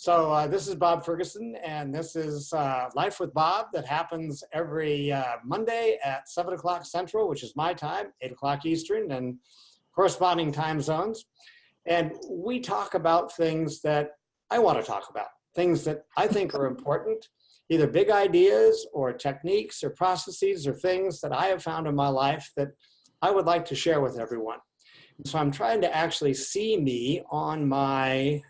This is Bob Ferguson, and this is Life with Bob that happens every Monday at 7 o'clock Central, which is my time, 8 o'clock Eastern, and corresponding time zones. And we talk about things that I want to talk about, things that I think are important, either big ideas or techniques or processes or things that I have found in my life that I would like to share with everyone. So I'm trying to actually see me on my,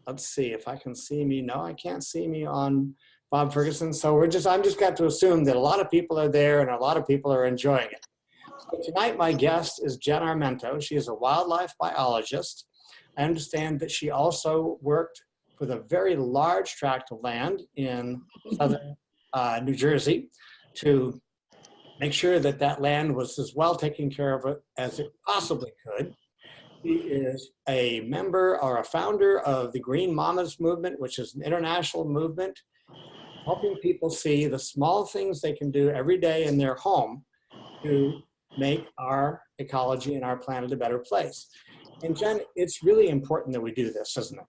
let's see if I can see me. No, I can't see me on Bob Ferguson. So I'm just got to assume that a lot of people are there and a lot of people are enjoying it. So tonight, my guest is Jen Armento. She is a wildlife biologist. I understand that she also worked with a very large tract of land in southern New Jersey to make sure that that land was as well taken care of as it possibly could. She is a member or a founder of the Green Mamas movement, which is an international movement helping people see the small things they can do every day in their home to make our ecology and our planet a better place. And Jen, it's really important that we do this, isn't it?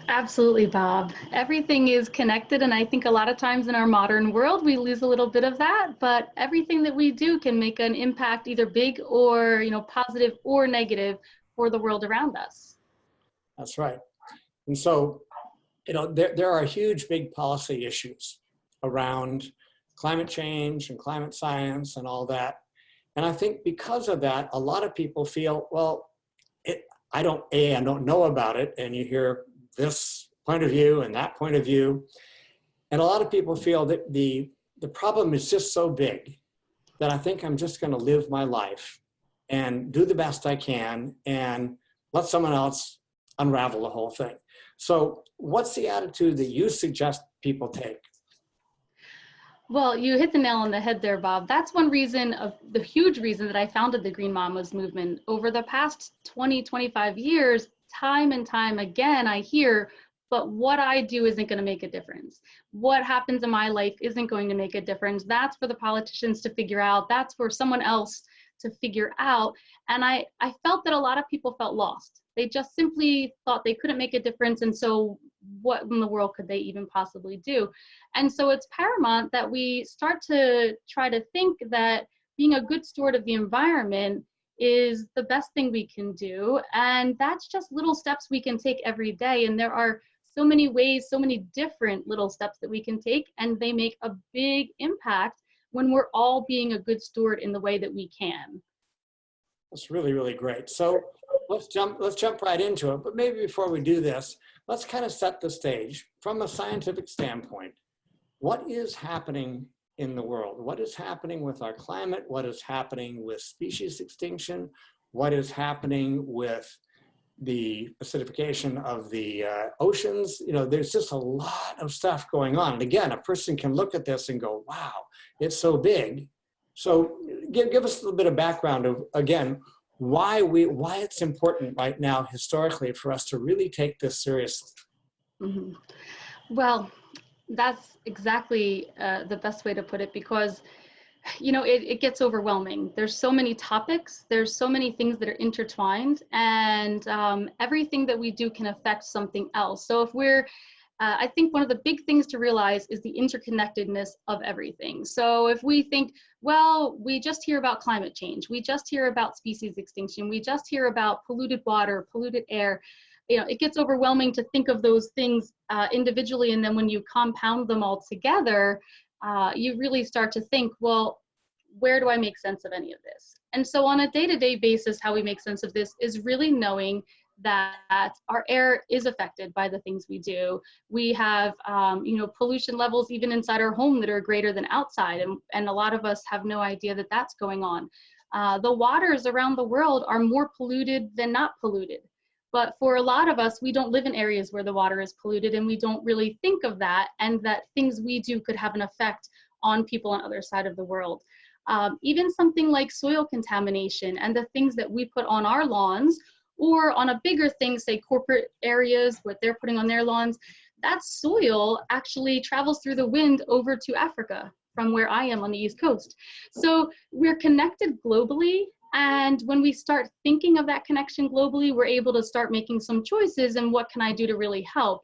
Absolutely, Bob. Everything is connected, and I think a lot of times in our modern world we lose a little bit of that, but everything that we do can make an impact, either big or positive or negative, for the world around us. That's right. And so there are huge big policy issues around climate change and climate science and all that. And I think because of that, a lot of people feel, well, I don't know about it, and you hear this point of view and that point of view. And a lot of people feel that the problem is just so big that I think I'm just going to live my life and do the best I can and let someone else unravel the whole thing. So what's the attitude that you suggest people take? Well, you hit the nail on the head there, Bob. That's one reason, of the huge reason, that I founded the Green Mamas movement. Over the past 20, 25 years, time and time again, I hear, but what I do isn't going to make a difference. What happens in my life isn't going to make a difference. That's for the politicians to figure out. That's for someone else to figure out. And I felt that a lot of people felt lost. They just simply thought they couldn't make a difference. And so what in the world could they even possibly do? And so it's paramount that we start to try to think that being a good steward of the environment is the best thing we can do. And that's just little steps we can take every day. And there are so many ways, so many different little steps that we can take, and they make a big impact when we're all being a good steward in the way that we can. That's really, really great. So let's jump right into it. But maybe before we do this, let's kind of set the stage from a scientific standpoint. What is happening in the world? What is happening with our climate? What is happening with species extinction? What is happening with the acidification of the oceans? There's just a lot of stuff going on. And again, a person can look at this and go, wow, it's so big. So give us a little bit of background of, again, why it's important right now historically for us to really take this seriously. Mm-hmm. Well, that's exactly the best way to put it, because it gets overwhelming. There's so many topics, there's so many things that are intertwined, and everything that we do can affect something else. So if I think one of the big things to realize is the interconnectedness of everything. So if we think, well, we just hear about climate change, we just hear about species extinction, we just hear about polluted water, polluted air, it gets overwhelming to think of those things individually. And then when you compound them all together, you really start to think, well, where do I make sense of any of this? And so on a day-to-day basis, how we make sense of this is really knowing that our air is affected by the things we do. We have, pollution levels even inside our home that are greater than outside. And a lot of us have no idea that that's going on. The waters around the world are more polluted than not polluted. But for a lot of us, we don't live in areas where the water is polluted, and we don't really think of that, and that things we do could have an effect on people on the other side of the world. Even something like soil contamination and the things that we put on our lawns, or on a bigger thing, say corporate areas, what they're putting on their lawns, that soil actually travels through the wind over to Africa from where I am on the East Coast. So we're connected globally, And when we start thinking of that connection globally, we're able to start making some choices and what can I do to really help.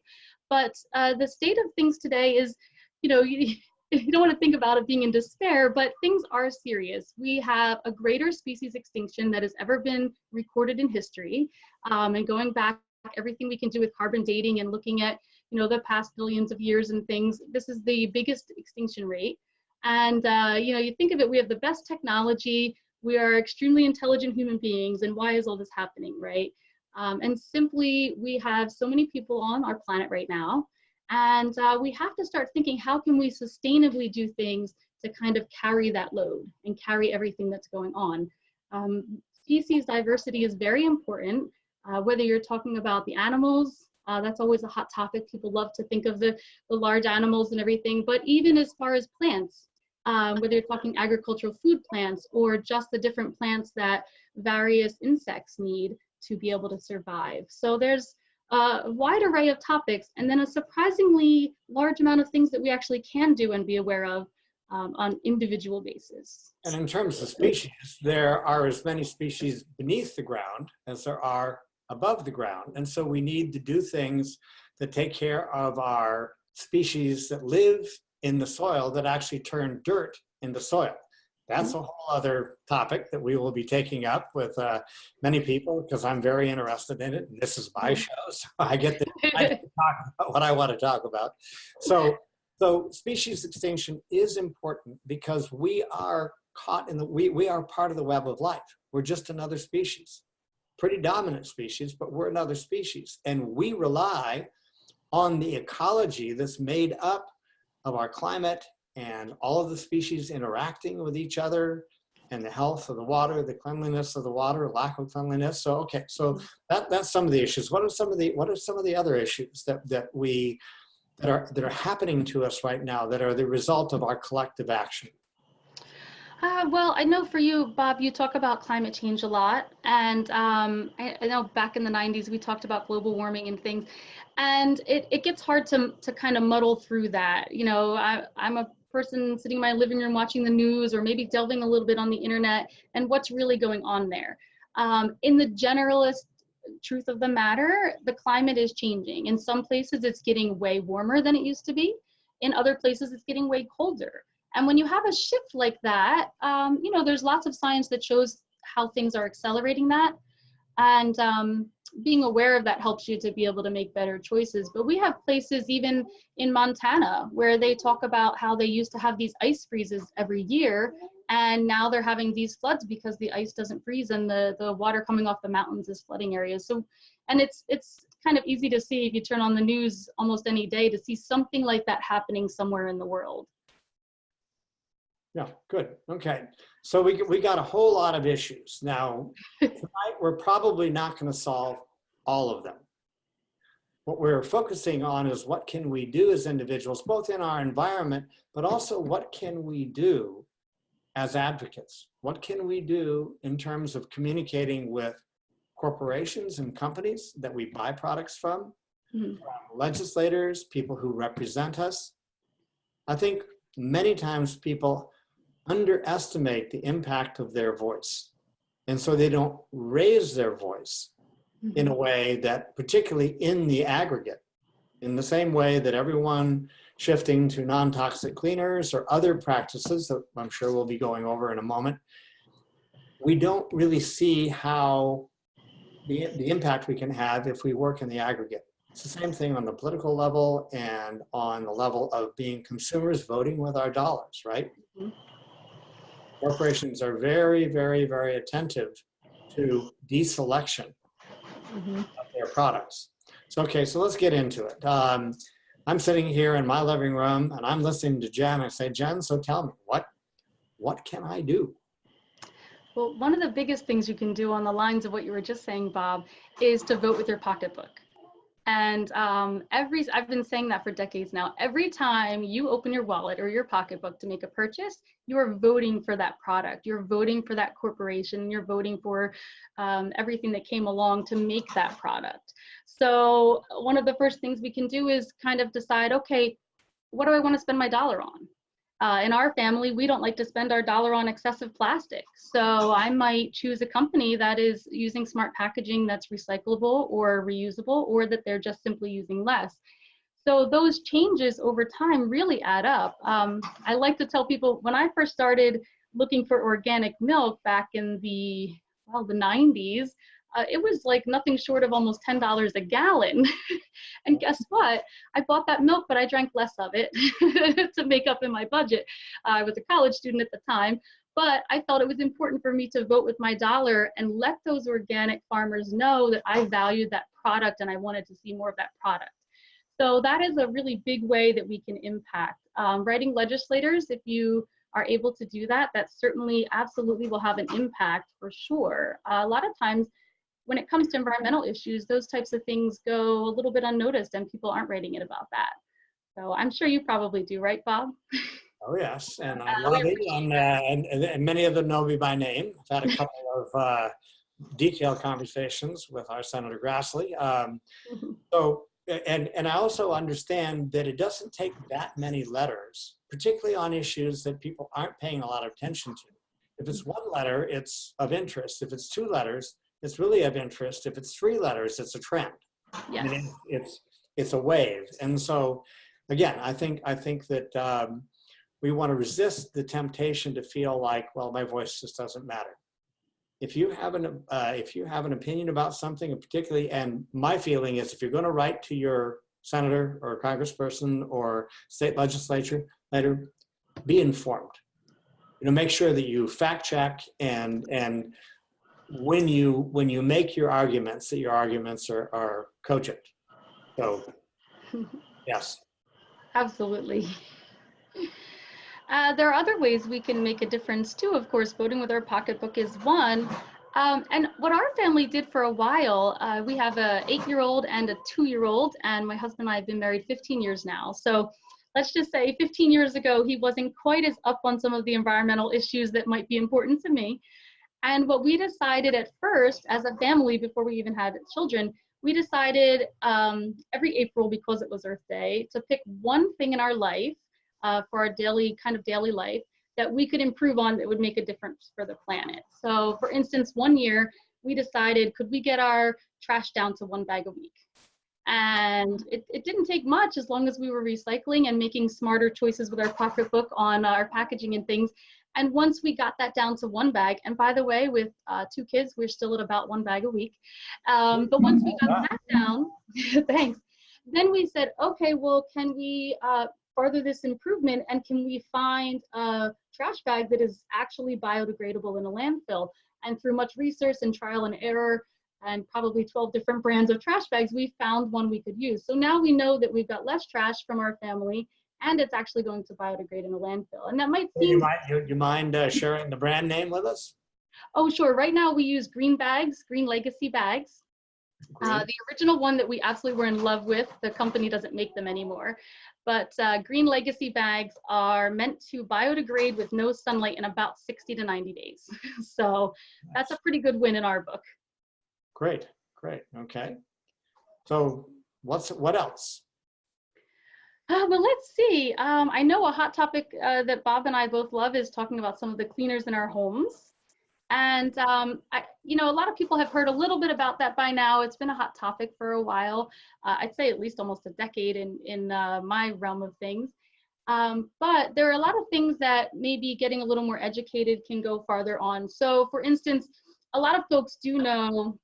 But the state of things today is, you don't want to think about it being in despair, but things are serious. We have a greater species extinction that has ever been recorded in history. And going back, everything we can do with carbon dating and looking at, the past billions of years and things, this is the biggest extinction rate. And, you think of it, we have the best technology, we are extremely intelligent human beings, and why is all this happening, right? And simply, we have so many people on our planet right now, and we have to start thinking, how can we sustainably do things to kind of carry that load and carry everything that's going on? Species diversity is very important, whether you're talking about the animals, that's always a hot topic. People love to think of the large animals and everything, but even as far as plants, whether you're talking agricultural food plants or just the different plants that various insects need to be able to survive. So there's a wide array of topics, and then a surprisingly large amount of things that we actually can do and be aware of on individual basis. And in terms of species, there are as many species beneath the ground as there are above the ground. And so we need to do things that take care of our species that live in the soil, that actually turn dirt into soil. That's a whole other topic that we will be taking up with many people, because I'm very interested in it. And this is my show, so I get to talk about what I want to talk about. So species extinction is important because we are caught in we are part of the web of life. We're just another species, pretty dominant species, but we're another species. And we rely on the ecology that's made up of our climate and all of the species interacting with each other, and the health of the water, the cleanliness of the water, lack of cleanliness. So, okay, so that's some of the issues. What are some of the other issues that are happening to us right now that are the result of our collective action? Well, I know for you, Bob, you talk about climate change a lot. And I know back in the 90s, we talked about global warming and things. And it gets hard to kind of muddle through that. I'm a person sitting in my living room watching the news, or maybe delving a little bit on the internet, and what's really going on there. In the generalist truth of the matter, the climate is changing. In some places, it's getting way warmer than it used to be. In other places, it's getting way colder. And when you have a shift like that, there's lots of science that shows how things are accelerating that. And being aware of that helps you to be able to make better choices. But we have places even in Montana where they talk about how they used to have these ice freezes every year, and now they're having these floods because the ice doesn't freeze and the water coming off the mountains is flooding areas. So, and it's kind of easy to see if you turn on the news almost any day to see something like that happening somewhere in the world. Yeah, good. Okay. So we got a whole lot of issues. Now, tonight we're probably not going to solve all of them. What we're focusing on is what can we do as individuals, both in our environment, but also what can we do as advocates? What can we do in terms of communicating with corporations and companies that we buy products from, legislators, people who represent us? I think many times people underestimate the impact of their voice. And so they don't raise their voice in a way that, particularly in the aggregate, in the same way that everyone shifting to non-toxic cleaners or other practices that I'm sure we'll be going over in a moment, we don't really see how the impact we can have if we work in the aggregate. It's the same thing on the political level and on the level of being consumers voting with our dollars, right? Corporations are very, very, very attentive to deselection of their products. So, okay, so let's get into it. I'm sitting here in my living room and I'm listening to Jen. I say, Jen, so tell me, what can I do? Well, one of the biggest things you can do on the lines of what you were just saying, Bob, is to vote with your pocketbook. And I've been saying that for decades now. Every time you open your wallet or your pocketbook to make a purchase, you are voting for that product. You're voting for that corporation. You're voting for everything that came along to make that product. So one of the first things we can do is kind of decide, okay, what do I want to spend my dollar on? In our family, we don't like to spend our dollar on excessive plastic. So I might choose a company that is using smart packaging that's recyclable or reusable, or that they're just simply using less. So those changes over time really add up. I like to tell people, when I first started looking for organic milk back in the 90s, it was like nothing short of almost $10 a gallon. And guess what? I bought that milk, but I drank less of it to make up in my budget. I was a college student at the time, but I felt it was important for me to vote with my dollar and let those organic farmers know that I valued that product and I wanted to see more of that product. So that is a really big way that we can impact. Writing legislators, if you are able to do that, that certainly absolutely will have an impact for sure. A lot of times when it comes to environmental issues, those types of things go a little bit unnoticed and people aren't writing it about that. So I'm sure you probably do, right, Bob? Oh, yes, and I love We it, appreciate and many of them know me by name. I've had a couple of detailed conversations with our Senator Grassley. that. So, and I also understand that it doesn't take that many letters, particularly on issues that people aren't paying a lot of attention to. If it's one letter, it's of interest. If it's two letters, it's really of interest. If it's three letters, it's a trend. Yes. I mean, it's a wave. And so, again, I think that we want to resist the temptation to feel like, well, my voice just doesn't matter. If you have an opinion about something, and particularly, and my feeling is, if you're going to write to your senator or congressperson or state legislature later, be informed. Make sure that you fact check, and when you make your arguments, that your arguments are cogent. So, yes. Absolutely. There are other ways we can make a difference too. Of course, voting with our pocketbook is one. And what our family did for a while, we have a 8-year-old and a 2-year-old, and my husband and I have been married 15 years now. So let's just say 15 years ago, he wasn't quite as up on some of the environmental issues that might be important to me. And what we decided at first as a family, before we even had children, we decided every April, because it was Earth Day, to pick one thing in our life for our daily life that we could improve on that would make a difference for the planet. So for instance, one year we decided, could we get our trash down to 1 bag a week? And it didn't take much, as long as we were recycling and making smarter choices with our pocketbook on our packaging and things. And once we got that down to 1 bag, and by the way, with 2 kids, we're still at about 1 bag a week. But once we got that down, thanks, then we said, okay, well, can we further this improvement, and can we find a trash bag that is actually biodegradable in a landfill? And through much research and trial and error, and probably 12 different brands of trash bags, we found one we could use. So now we know that we've got less trash from our family, and it's actually going to biodegrade in a landfill. And that might seem— You mind sharing the brand name with us? Oh, sure. Right now we use Green bags, Green Legacy bags. The original one that we absolutely were in love with, the company doesn't make them anymore. But Green Legacy bags are meant to biodegrade with no sunlight in about 60 to 90 days. So that's a pretty good win in our book. Great, okay. So what else? Well, let's see. I know a hot topic that Bob and I both love is talking about some of the cleaners in our homes. And, a lot of people have heard a little bit about that by now. It's been a hot topic for a while. I'd say at least almost a decade in my realm of things. But there are a lot of things that maybe getting a little more educated can go farther on. So for instance, a lot of folks do know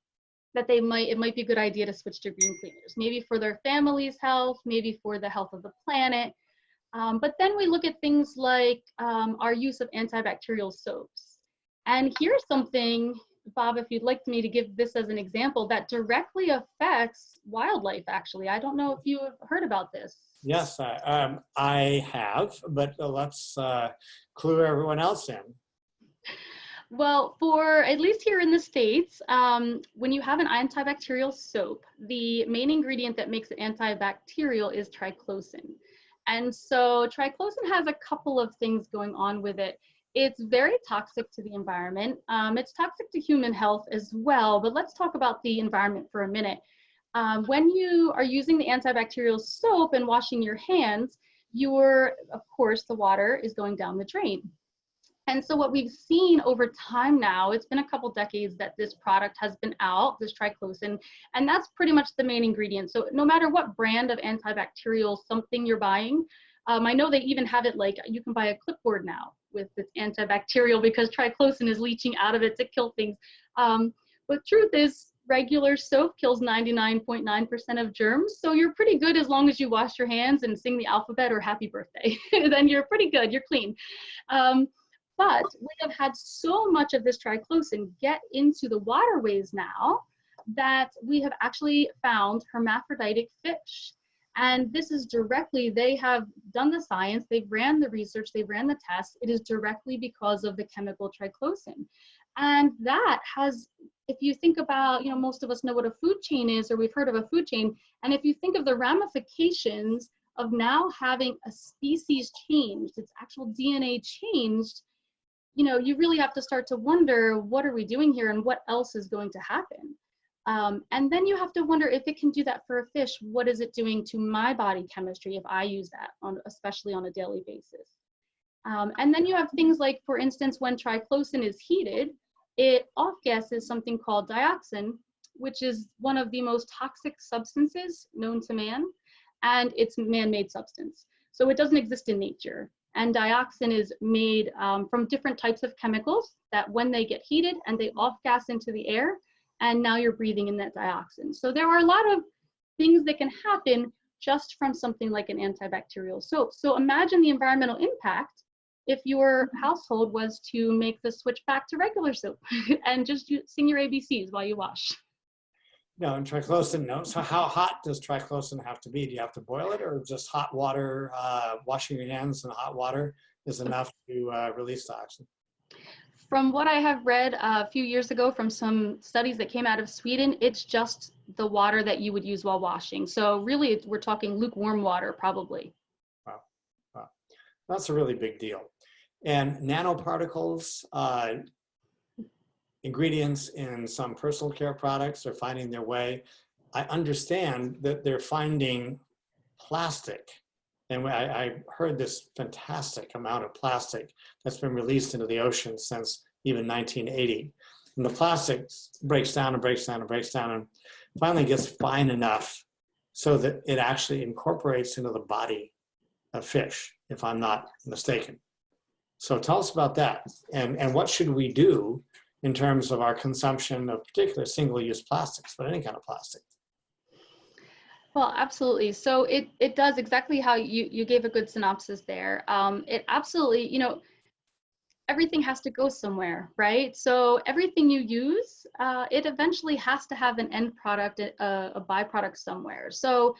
that it might be a good idea to switch to green cleaners, maybe for their family's health, maybe for the health of the planet. But then we look at things like our use of antibacterial soaps. And here's something, Bob, if you'd like me to give this as an example, that directly affects wildlife, actually. I don't know if you have heard about this. Yes, I have, but let's clue everyone else in. Well, for at least here in the States, when you have an antibacterial soap, the main ingredient that makes it antibacterial is triclosan. And so triclosan has a couple of things going on with it. It's very toxic to the environment. It's toxic to human health as well, but let's talk about the environment for a minute. When you are using the antibacterial soap and washing your hands, of course, the water is going down the drain. And so what we've seen over time now, it's been a couple decades that this product has been out, this triclosan, and that's pretty much the main ingredient. So no matter what brand of antibacterial something you're buying, I know they even have it like you can buy a clipboard now with this antibacterial because triclosan is leaching out of it to kill things. But truth is, regular soap kills 99.9% of germs. So you're pretty good as long as you wash your hands and sing the alphabet or happy birthday. Then you're pretty good, you're clean. But we have had so much of this triclosan get into the waterways now that we have actually found hermaphroditic fish. And this is directly, they have done the science, they've ran the research, they've ran the tests. It is directly because of the chemical triclosan. And that has, if you think about, most of us know what a food chain is, or we've heard of a food chain. And if you think of the ramifications of now having a species changed, its actual DNA changed, you really have to start to wonder, what are we doing here and what else is going to happen? And then you have to wonder, if it can do that for a fish, what is it doing to my body chemistry if I use that, especially on a daily basis? And then you have things like, for instance, when triclosan is heated, it off-gases something called dioxin, which is one of the most toxic substances known to man, and it's a man-made substance. So it doesn't exist in nature. And dioxin is made from different types of chemicals that when they get heated and they off-gas into the air, and now you're breathing in that dioxin. So there are a lot of things that can happen just from something like an antibacterial soap. So imagine the environmental impact if your household was to make the switch back to regular soap and just sing your ABCs while you wash. No, and triclosan, no. So how hot does triclosan have to be? Do you have to boil it, or just hot water, washing your hands in hot water is enough to release toxin? From what I have read a few years ago from some studies that came out of Sweden, it's just the water that you would use while washing. So really, we're talking lukewarm water, probably. Wow. Wow. That's a really big deal. And nanoparticles, ingredients in some personal care products are finding their way. I understand that they're finding plastic. And I heard this fantastic amount of plastic that's been released into the ocean since even 1980. And the plastic breaks down and breaks down and breaks down and finally gets fine enough so that it actually incorporates into the body of fish, if I'm not mistaken. So tell us about that. And what should we do in terms of our consumption of particular single-use plastics, but any kind of plastic? Well, absolutely. So it does exactly how you gave a good synopsis there. It absolutely, everything has to go somewhere, right? So everything you use, it eventually has to have an end product, a byproduct somewhere. So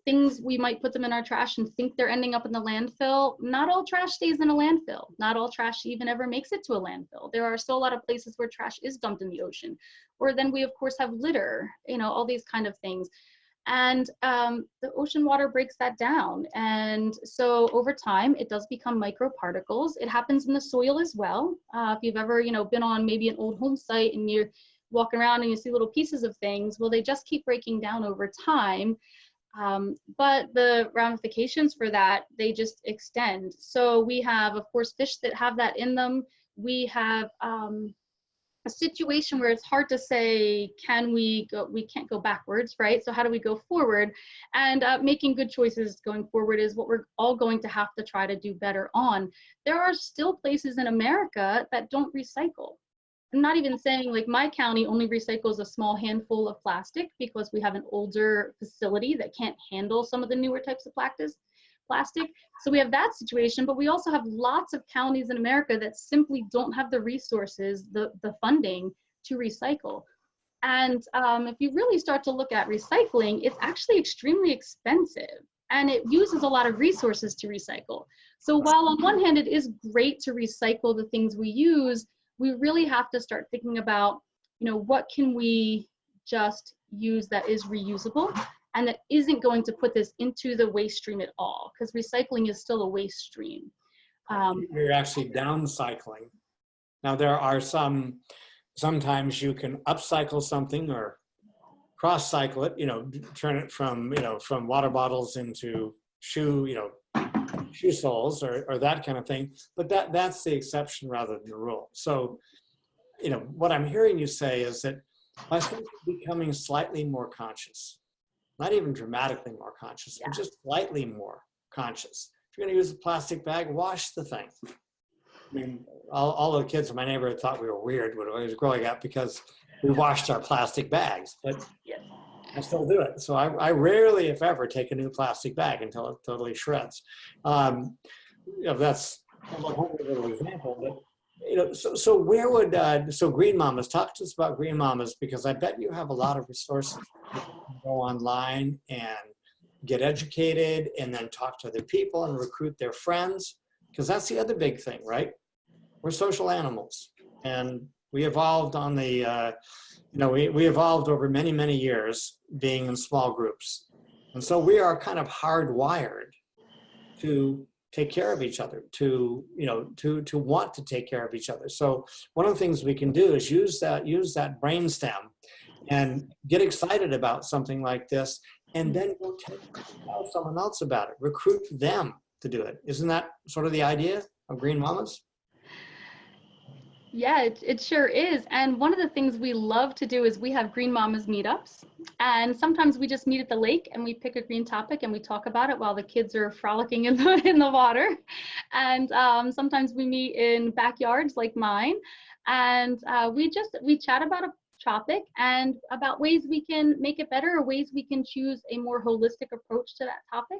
things, we might put them in our trash and think they're ending up in the landfill. Not all trash stays in a landfill. Not all trash even ever makes it to a landfill. There are still a lot of places where trash is dumped in the ocean. Or then we, of course, have litter, all these kind of things. And the ocean water breaks that down. And so over time, it does become microparticles. It happens in the soil as well. If you've ever, been on maybe an old home site and you're walking around and you see little pieces of things, well, they just keep breaking down over time. But the ramifications for that, they just extend. So we have, of course, fish that have that in them. We have a situation where it's hard to say, we can't go backwards, right? So how do we go forward? And making good choices going forward is what we're all going to have to try to do better on. There are still places in America that don't recycle. I'm not even saying, like, my county only recycles a small handful of plastic because we have an older facility that can't handle some of the newer types of plastic. So we have that situation, but we also have lots of counties in America that simply don't have the resources, the funding to recycle. And if you really start to look at recycling, it's actually extremely expensive and it uses a lot of resources to recycle. So while on one hand, it is great to recycle the things we use, we really have to start thinking about, what can we just use that is reusable and that isn't going to put this into the waste stream at all, because recycling is still a waste stream. You're actually downcycling. Now there are sometimes you can upcycle something or cross-cycle it, turn it from water bottles into shoe, shoe soles or that kind of thing. But that's the exception rather than the rule. So, what I'm hearing you say is that by simply becoming slightly more conscious, not even dramatically more conscious, but just slightly more conscious. If you're going to use a plastic bag, wash the thing. I mean, all the kids in my neighborhood thought we were weird when I was growing up because we washed our plastic bags, but I still do it. So I rarely, if ever, take a new plastic bag until it totally shreds. That's a little example, but so where would so Green Mamas, talk to us about Green Mamas, because I bet you have a lot of resources. You can go online and get educated and then talk to other people and recruit their friends, because that's the other big thing, right? We're social animals, and we evolved on the we evolved over many, many years being in small groups, and so we are kind of hardwired to take care of each other, to want to take care of each other. So one of the things we can do is use that brainstem and get excited about something like this, and then go tell someone else about it, recruit them to do it. Isn't that sort of the idea of Green Mamas? Yeah, it sure is. And one of the things we love to do is we have Green Mamas meetups. And sometimes we just meet at the lake and we pick a green topic and we talk about it while the kids are frolicking in the water. And sometimes we meet in backyards like mine. And we chat about a topic and about ways we can make it better, or ways we can choose a more holistic approach to that topic,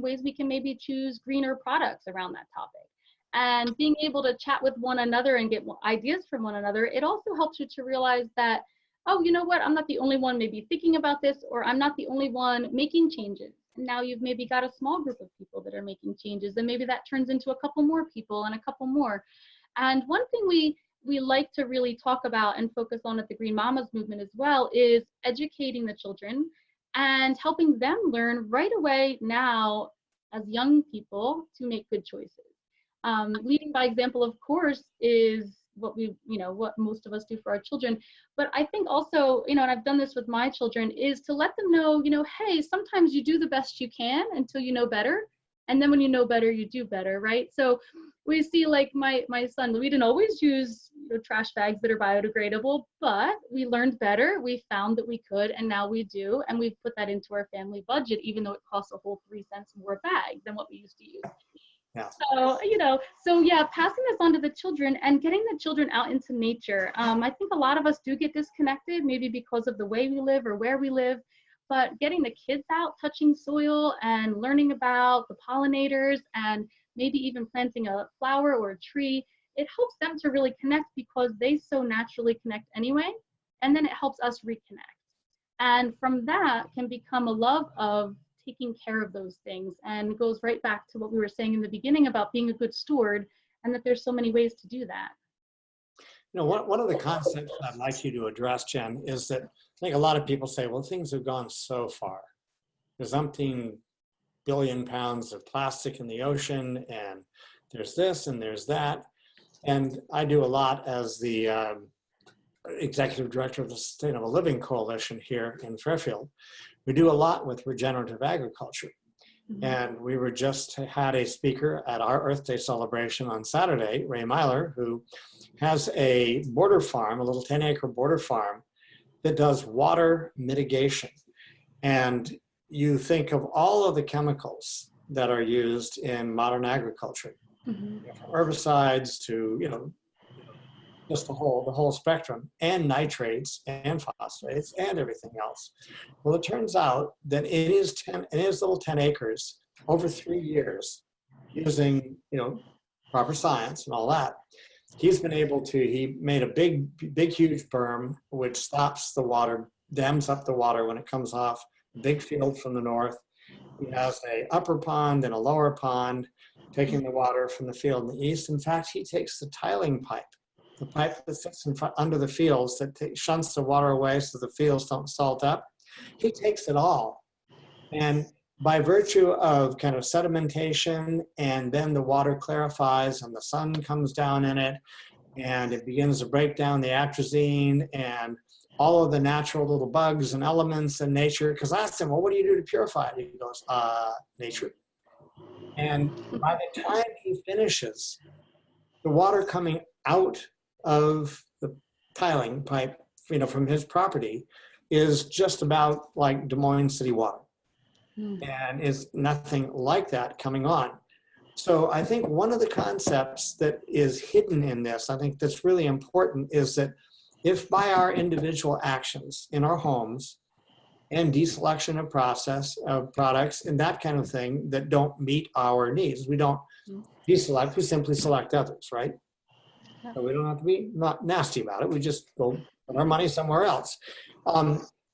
ways we can maybe choose greener products around that topic. And being able to chat with one another and get ideas from one another, it also helps you to realize that, oh, you know what, I'm not the only one maybe thinking about this, or I'm not the only one making changes. And now you've maybe got a small group of people that are making changes, and maybe that turns into a couple more people and a couple more. And one thing we like to really talk about and focus on at the Green Mamas movement as well is educating the children and helping them learn right away now as young people to make good choices. Leading by example, of course, is what what most of us do for our children. But I think also, and I've done this with my children, is to let them know, hey, sometimes you do the best you can until you know better. And then when you know better, you do better, right? So we see, like my son, we didn't always use trash bags that are biodegradable, but we learned better. We found that we could, and now we do. And we've put that into our family budget, even though it costs a whole 3 cents more a bag than what we used to use. Yeah. So passing this on to the children and getting the children out into nature. I think a lot of us do get disconnected, maybe because of the way we live or where we live, but getting the kids out, touching soil and learning about the pollinators and maybe even planting a flower or a tree, it helps them to really connect because they so naturally connect anyway. And then it helps us reconnect. And from that can become a love of taking care of those things, and it goes right back to what we were saying in the beginning about being a good steward, and that there's so many ways to do that. One of the concepts I'd like you to address, Jen, is that I think a lot of people say, well, things have gone so far. There's umpteen billion pounds of plastic in the ocean, and there's this and there's that. And I do a lot as the executive director of the Sustainable Living Coalition here in Fairfield. We do a lot with regenerative agriculture. Mm-hmm. And we were just had a speaker at our Earth Day celebration on Saturday, Ray Myler, who has a border farm, a little 10-acre border farm that does water mitigation. And you think of all of the chemicals that are used in modern agriculture, mm-hmm. From herbicides to, just the whole spectrum, and nitrates and phosphates and everything else. Well, it turns out that in his little 10 acres, over 3 years, using proper science and all that, he's been able to. He made a big, huge berm which stops the water, dams up the water when it comes off. Big field from the north. He has a upper pond and a lower pond, taking the water from the field in the east. In fact, he takes the tiling pipe. The pipe that sits under the fields that shunts the water away so the fields don't salt up. He takes it all. And by virtue of kind of sedimentation, and then the water clarifies and the sun comes down in it, and it begins to break down the atrazine and all of the natural little bugs and elements in nature. Because I asked him, well, what do you do to purify it? He goes, nature. And by the time he finishes, the water coming out of the tiling pipe, from his property is just about like Des Moines city water, and is nothing like that coming on. So I think one of the concepts that is hidden in this, I think that's really important, is that if by our individual actions in our homes and deselection of products and that kind of thing that don't meet our needs, we don't deselect, we simply select others, right? So we don't have to be not nasty about it. We just go put our money somewhere else.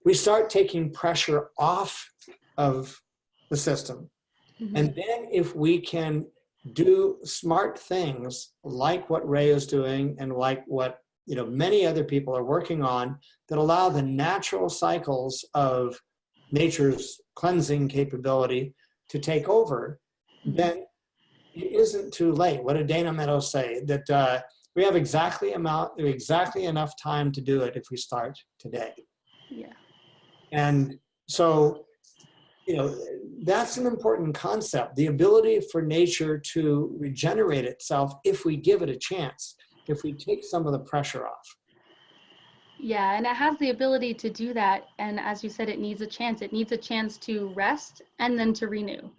We start taking pressure off of the system. And then if we can do smart things like what Ray is doing and like what many other people are working on that allow the natural cycles of nature's cleansing capability to take over, then it isn't too late. What did Dana Meadows say? That we have exactly enough time to do it if we start today. Yeah. And so, that's an important concept, the ability for nature to regenerate itself if we give it a chance, if we take some of the pressure off. Yeah, and it has the ability to do that. And as you said, it needs a chance. It needs a chance to rest and then to renew.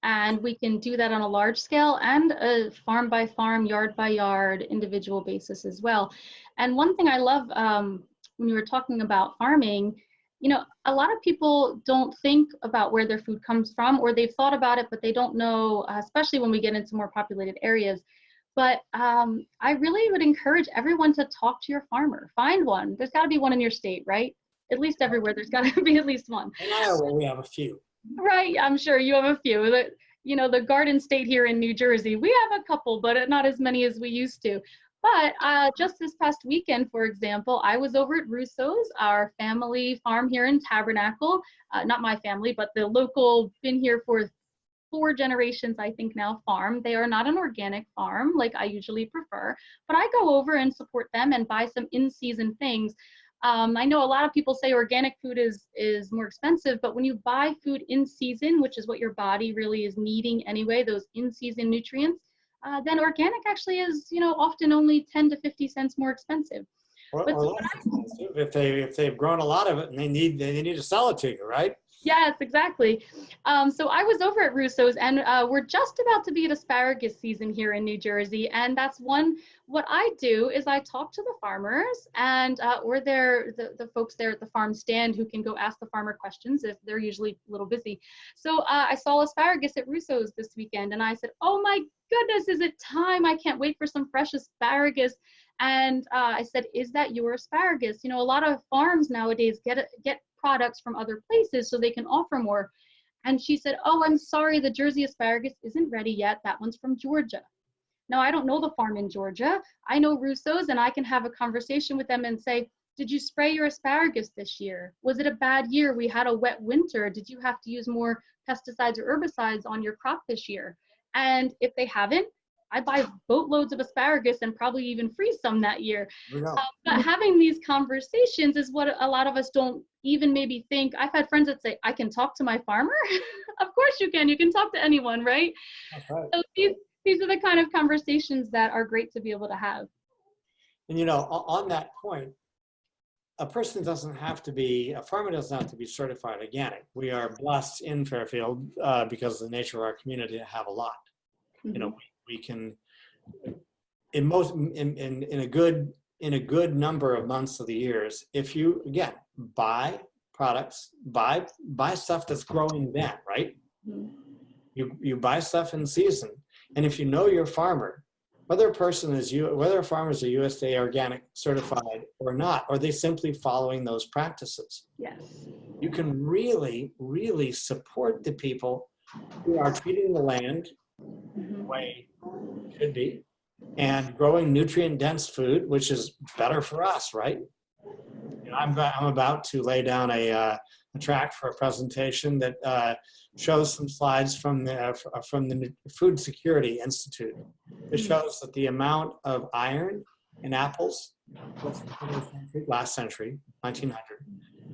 And we can do that on a large scale and a farm by farm, yard by yard, individual basis as well. And one thing I love when you were talking about farming, a lot of people don't think about where their food comes from, or they've thought about it, but they don't know, especially when we get into more populated areas. But I really would encourage everyone to talk to your farmer. Find one. There's got to be one in your state, right? At least everywhere, there's got to be at least one. In Iowa, we have a few. Right, I'm sure you have a few. The Garden State here in New Jersey, we have a couple, but not as many as we used to. But just this past weekend, for example, I was over at Russo's, our family farm here in Tabernacle. Not my family, but the local, been here for 4 generations, I think now, farm. They are not an organic farm like I usually prefer, but I go over and support them and buy some in-season things. I know a lot of people say organic food is more expensive, but when you buy food in season, which is what your body really is needing anyway, those in-season nutrients, then organic actually is, often only 10 to 50 cents more expensive. Or less expensive if they've grown a lot of it and they need to sell it to you, right? Yes, exactly. So I was over at Russo's, and we're just about to be at asparagus season here in New Jersey. And that's what I do is I talk to the farmers and or the folks there at the farm stand who can go ask the farmer questions if they're usually a little busy. So I saw asparagus at Russo's this weekend, and I said, oh my goodness, is it time? I can't wait for some fresh asparagus. And I said, is that your asparagus? A lot of farms nowadays get products from other places so they can offer more. And she said, oh, I'm sorry, the Jersey asparagus isn't ready yet. That one's from Georgia. Now, I don't know the farm in Georgia. I know Russo's, and I can have a conversation with them and say, did you spray your asparagus this year? Was it a bad year? We had a wet winter. Did you have to use more pesticides or herbicides on your crop this year? And if they haven't, I buy boatloads of asparagus and probably even freeze some that year. But having these conversations is what a lot of us don't even maybe think. I've had friends that say, I can talk to my farmer. Of course you can. You can talk to anyone, right? That's right. So these are the kind of conversations that are great to be able to have. And on that point, a farmer doesn't have to be certified organic. We are blessed in Fairfield because of the nature of our community to have a lot. Mm-hmm. We can, in a good number of months of the years, if you again buy products, buy stuff that's growing then, right? Mm-hmm. You buy stuff in season, and if you know your farmer, whether a farmer is USDA organic certified or not, or they simply following those practices, Yes, you can really, really support the people who are treating the land the way it should be and growing nutrient-dense food, which is better for us, right? I'm about to lay down a track for a presentation that shows some slides from the Food Security Institute. It shows that the amount of iron in apples last century, 1900,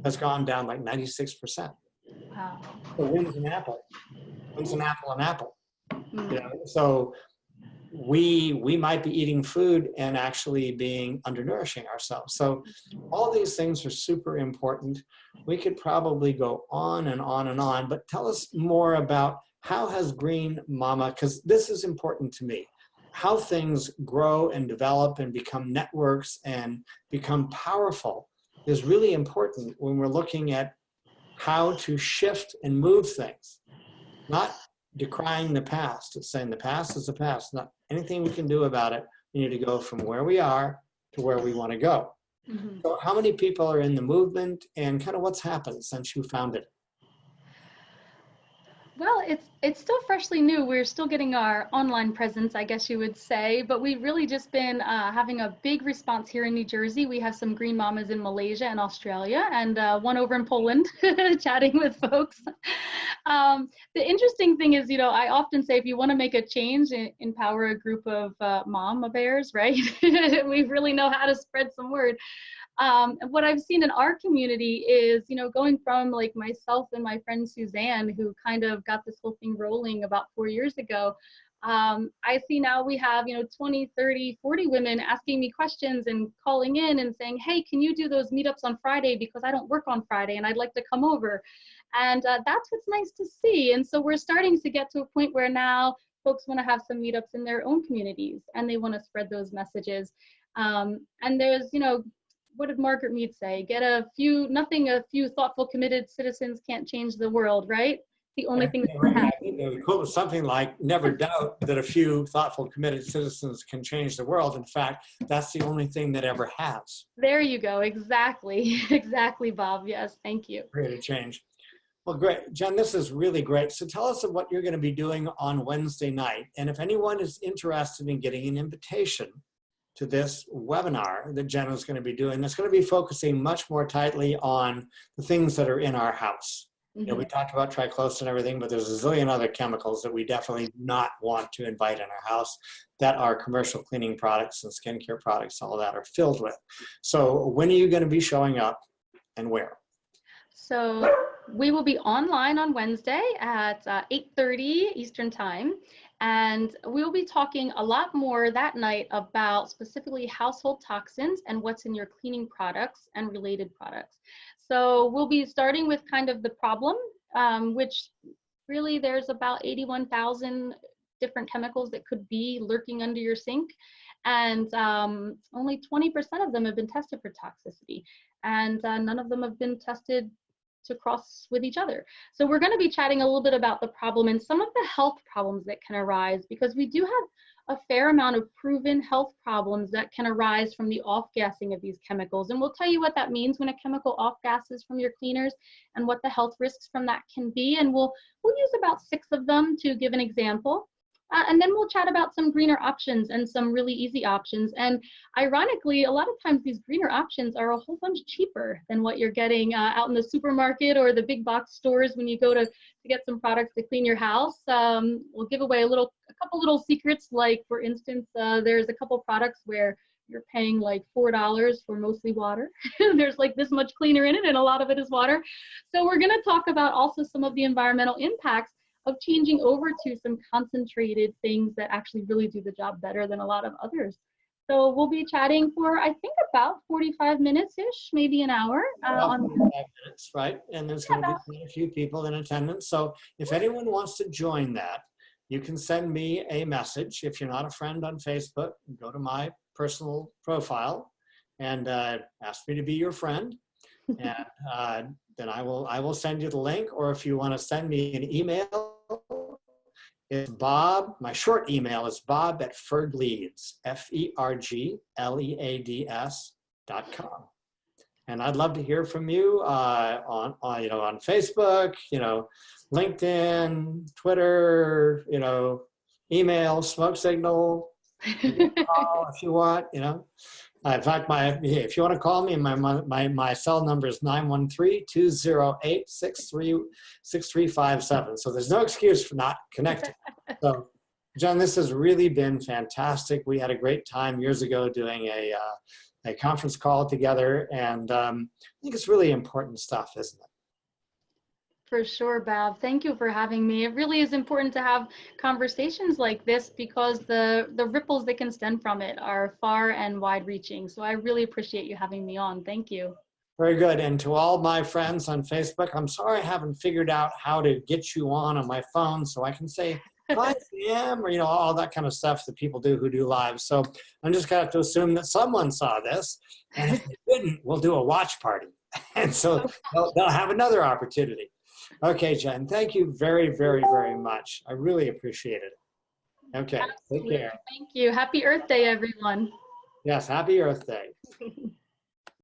has gone down like 96%. wow. So when's an apple? When's an apple an apple? You know, so we might be eating food and actually being undernourishing ourselves. So all these things are super important. We could probably go on and on and on, but tell us more about how has Green Mama, because this is important to me, how things grow and develop and become networks and become powerful is really important when we're looking at how to shift and move things, not decrying the past. It's saying the past is the past, not anything we can do about it. We need to go from where we are to where we want to go. Mm-hmm. So how many people are in the movement and kind of what's happened since you founded it? Well, it's still freshly new. We're still getting our online presence, I guess you would say, but we've really just been having a big response here in New Jersey. We have some Green Mamas in Malaysia and Australia, and one over in Poland, chatting with folks. The interesting thing is, you know, I often say if you want to make a change, empower a group of mama bears, right? We really know how to spread some word. What I've seen in our community is, you know, going from like myself and my friend Suzanne, who kind of got this whole thing rolling about 4 years ago. I see now we have, you know, 20, 30, 40 women asking me questions and calling in and saying, hey, can you do those meetups on Friday? Because I don't work on Friday and I'd like to come over. And that's what's nice to see. And so we're starting to get to a point where now folks want to have some meetups in their own communities and they want to spread those messages. And there's, you know, what did Margaret Mead say? A few thoughtful, committed citizens can't change the world, right? The only thing that I think the quote was something like, never doubt that a few thoughtful, committed citizens can change the world. In fact, that's the only thing that ever has. There you go. Exactly. Exactly, Bob. Yes. Thank you. Create a change. Well, great. Jen, this is really great. So tell us what you're going to be doing on Wednesday night. And if anyone is interested in getting an invitation to this webinar that Jen is going to be doing, it's going to be focusing much more tightly on the things that are in our house. You know, we talked about triclosan and everything, but there's a zillion other chemicals that we definitely do not want to invite in our house that our commercial cleaning products and skincare products, all that are filled with. So when are you going to be showing up and where? So we will be online on Wednesday at 8:30 Eastern Time. And we'll be talking a lot more that night about specifically household toxins and what's in your cleaning products and related products. So we'll be starting with kind of the problem, which really there's about 81,000 different chemicals that could be lurking under your sink. And only 20% of them have been tested for toxicity. And none of them have been tested to cross with each other. So we're going to be chatting a little bit about the problem and some of the health problems that can arise, because we do have a fair amount of proven health problems that can arise from the off-gassing of these chemicals. And we'll tell you what that means when a chemical off-gasses from your cleaners and what the health risks from that can be. And we'll use about 6 of them to give an example. And then we'll chat about some greener options and some really easy options. And ironically, a lot of times these greener options are a whole bunch cheaper than what you're getting out in the supermarket or the big box stores when you go to get some products to clean your house. We'll give away a couple little secrets, like for instance, there's a couple products where you're paying like $4 for mostly water. There's like this much cleaner in it and a lot of it is water. So we're gonna talk about also some of the environmental impacts of changing over to some concentrated things that actually really do the job better than a lot of others. So we'll be chatting for, I think, about 45 minutes-ish, maybe an hour. About 45 minutes, right? And there's going to be quite a few people in attendance. So if anyone wants to join that, you can send me a message. If you're not a friend on Facebook, go to my personal profile and ask me to be your friend. And then I will send you the link. Or if you want to send me an email, it's Bob. My short email is bob@fergleads, FERGLEADS.com. And I'd love to hear from you on Facebook, LinkedIn, Twitter, email, smoke signal, call if you want, In fact, if you want to call me, my cell number is 913-208-6357. So there's no excuse for not connecting. So, Jen, this has really been fantastic. We had a great time years ago doing a conference call together, and I think it's really important stuff, isn't it? For sure, Bab. Thank you for having me. It really is important to have conversations like this because the ripples that can stem from it are far and wide reaching. So I really appreciate you having me on. Thank you. Very good. And to all my friends on Facebook, I'm sorry I haven't figured out how to get you on my phone so I can say, hi, Sam, or, you know, all that kind of stuff that people do who do lives. So I'm just going to have to assume that someone saw this. And if they didn't, we'll do a watch party. And so they'll have another opportunity. Okay, Jen, thank you very, very, very much. I really appreciate it. Okay, Absolutely. take care. Thank you. Happy Earth Day, everyone. Yes, happy Earth Day.